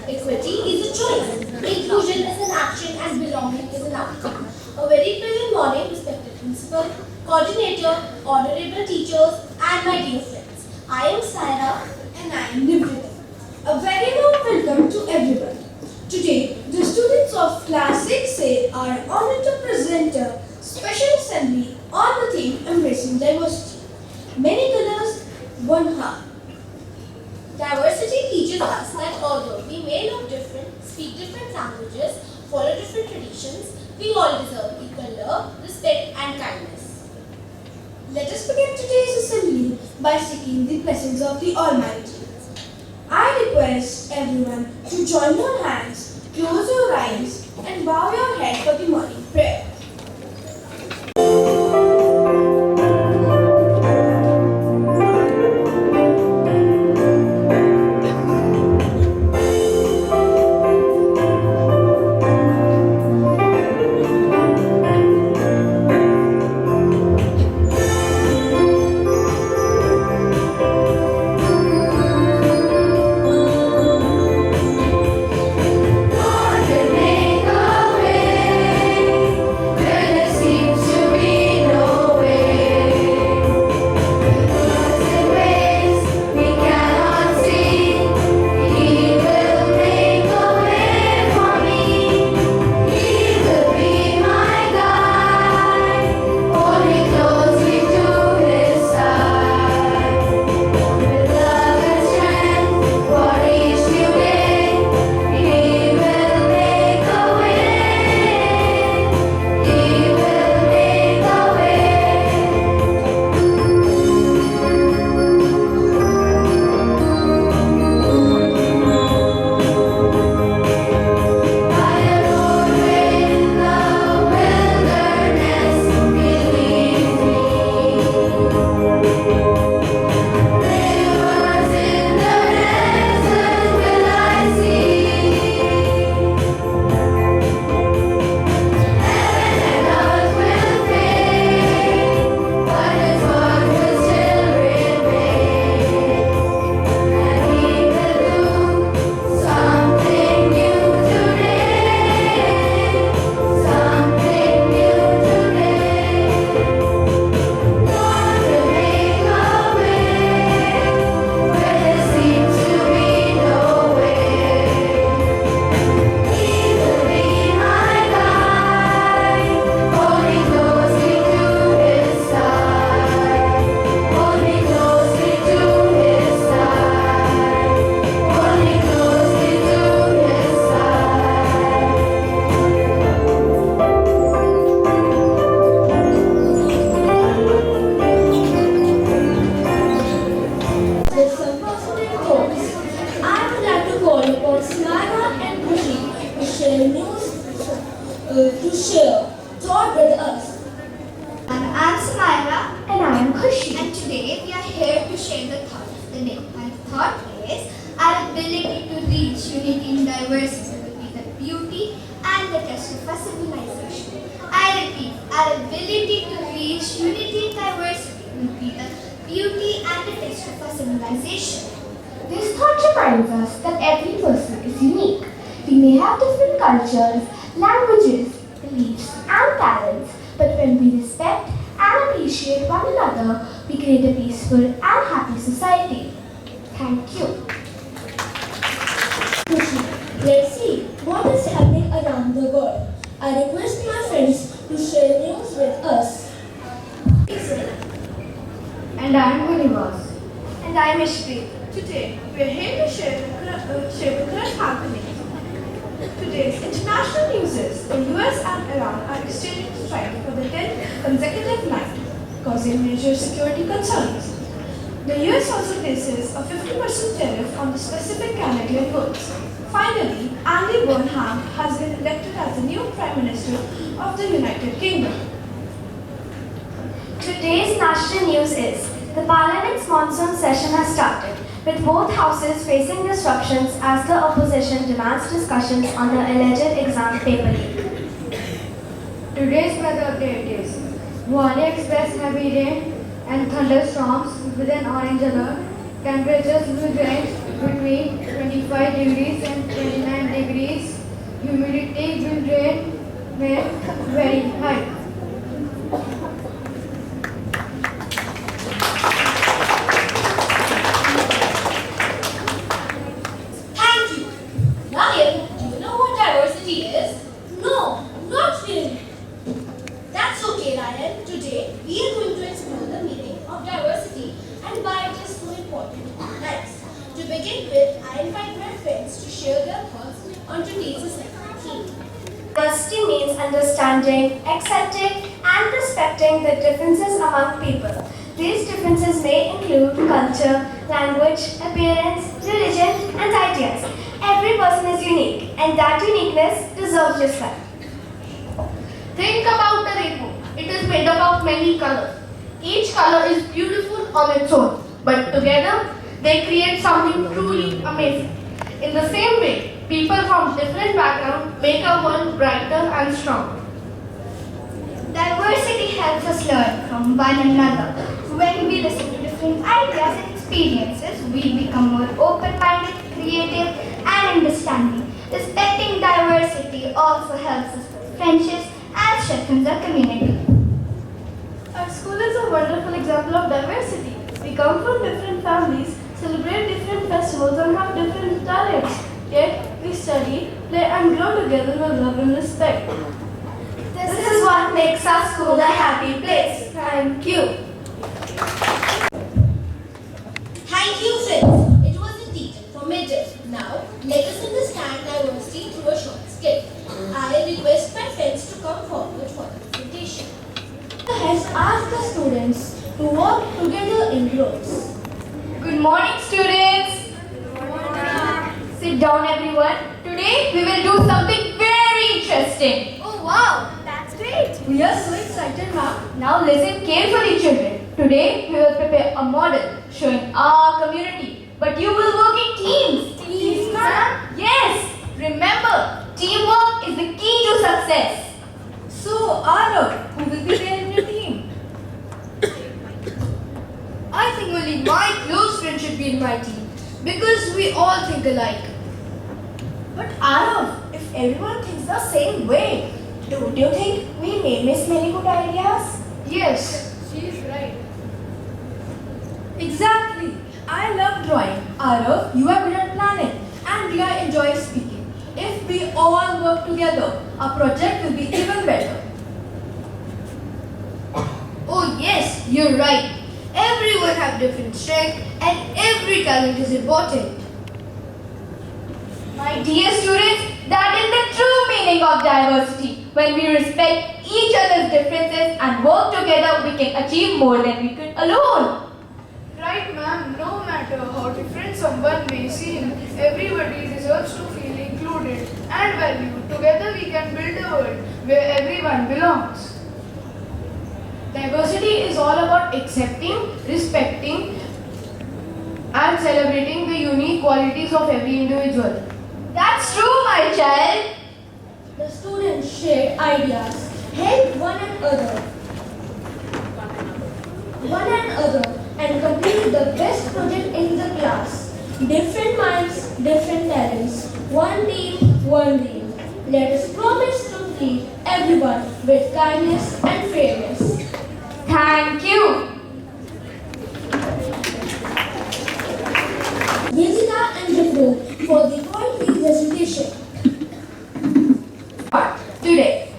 Equity is a choice. Inclusion is an action and belonging is an outcome. A very pleasant morning, respected principal, coordinator, honorable teachers, and my dear friends. I am Saira and I am Nivrita. A very warm welcome to everyone. Today, the students of Class 6A are honored to present a special assembly on the theme Embracing Diversity. Many colors, one heart. Diversity teaches us that although we may look different, speak different languages, follow different traditions, we all deserve equal love, respect, and kindness. Let us begin today's assembly by seeking the blessings of the Almighty. I request everyone to join your hands, close your eyes, and bow your head for the morning prayer. To share thought with us. And I'm Samaira. And I am Khushi. And today we are here to share the thought of the day. My thought is our ability to reach unity in diversity will be the beauty and the test of our civilization. I repeat, our ability to reach unity in diversity will be the beauty and the test of our civilization. This thought reminds us that every person is unique. We may have different cultures, languages, beliefs, and talents, but when we respect and appreciate one another, we create a peaceful and happy society. Thank you. Let's see what is happening around the world. I request my friends to share news with us. And I am Gulivas. And I'm Ishpreet. Today, we are here to share the current happenings. Today's international news is the US and Iran are exchanging strikes for the 10th consecutive night, causing major security concerns. The US also places a 50% tariff on the specific Canadian goods. Finally, Andy Burnham has been elected as the new Prime Minister of the United Kingdom. Today's national news is the Parliament's monsoon session has started, with both houses facing disruptions as the opposition demands discussions on the alleged exam paper leak. Today's weather update is Wali expects heavy rain and thunderstorms with an orange alert. Temperatures will range between 25 degrees and 29 degrees. Humidity will remain very high. Thank you. Ryan, do you know what diversity is? No, not really. That's okay, Ryan. Today, we are going to explore the meaning of diversity and why it is so important in our lives. To begin with, I invite my friends to share their thoughts on today's assignment theme. Diversity means understanding, accepting, and respecting the differences among people. These differences may include culture, language, appearance, religion, and ideas. Every person is unique, and that uniqueness deserves respect. Think about the rainbow. It is made up of many colors. Each color is beautiful on its own, but together they create something truly amazing. In the same way, people from different backgrounds make our world brighter and stronger. Diversity helps us learn from one another. When we listen to different ideas and experiences, we become more open-minded, creative, and understanding. Respecting diversity also helps us build friendships and strengthens our community. Our school is a wonderful example of diversity. We come from different families, celebrate different festivals, and have different talents. Yet, we study, play, and grow together with love and respect. This is what makes our school a happy place. Thank you. Thank you, friends. It was indeed informative. Now, let us understand diversity through a short skit. I request my friends to come forward for the presentation. Has asked the students to work together in groups. Good morning, students. Sit down, everyone. Today we will do something very interesting. Oh wow, that's great! We are so excited, ma'am. Now listen carefully, children. Today we will prepare a model showing our community. But you will work in teams. Teams, ma'am? Yes. Remember, teamwork is the key to success. So, Arav, who will be there in your team? I think only my close friend should be in my team because we all think alike. But Arav, if everyone thinks the same way, don't you think we may miss many good ideas? Yes, she is right. Exactly. I love drawing. Arav, you are good at planning. And Ria enjoys speaking. If we all work together, our project will be even better. Oh yes, you're right. Everyone have different strengths and every talent is important. My dear students, that is the true meaning of diversity. When we respect each other's differences and work together, we can achieve more than we could alone. Right, ma'am. No matter how different someone may seem, everybody deserves to feel included and valued. Together we can build a world where everyone belongs. Diversity is all about accepting, respecting, and celebrating the unique qualities of every individual. That's true, my child. The students shared ideas, helped one another, and completed the best project in the class. Different minds, different talents. One team, one dream. Let us promise to treat everyone with kindness and fairness. Thank you. Vedika and Vipul for the poetry presentation. Today,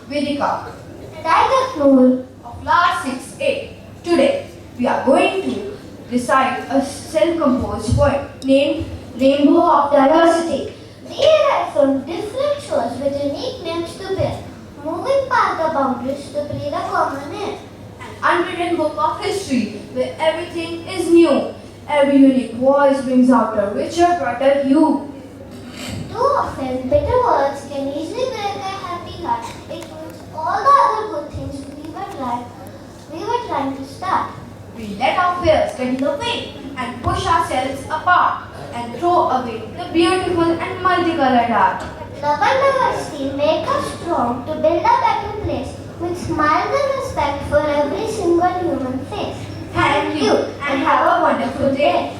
Vedika And I got Noor. of class 6A. Today, we are going to recite a self-composed poem named Rainbow of Diversity. We arrive from different shores with unique names to bear, moving past the boundaries to breathe a common air. An unwritten book of history where everything is new. Every unique voice brings out a richer, brighter hue. Too often, bitter words can easily break a happy heart. It ruins all the other good things we were trying to start. We let our fears get in the way and push ourselves apart and throw away the beautiful and multicolored art. Love and diversity make us strong to build a better place with smiles and respect for every single human face. Thank you and have a wonderful good day.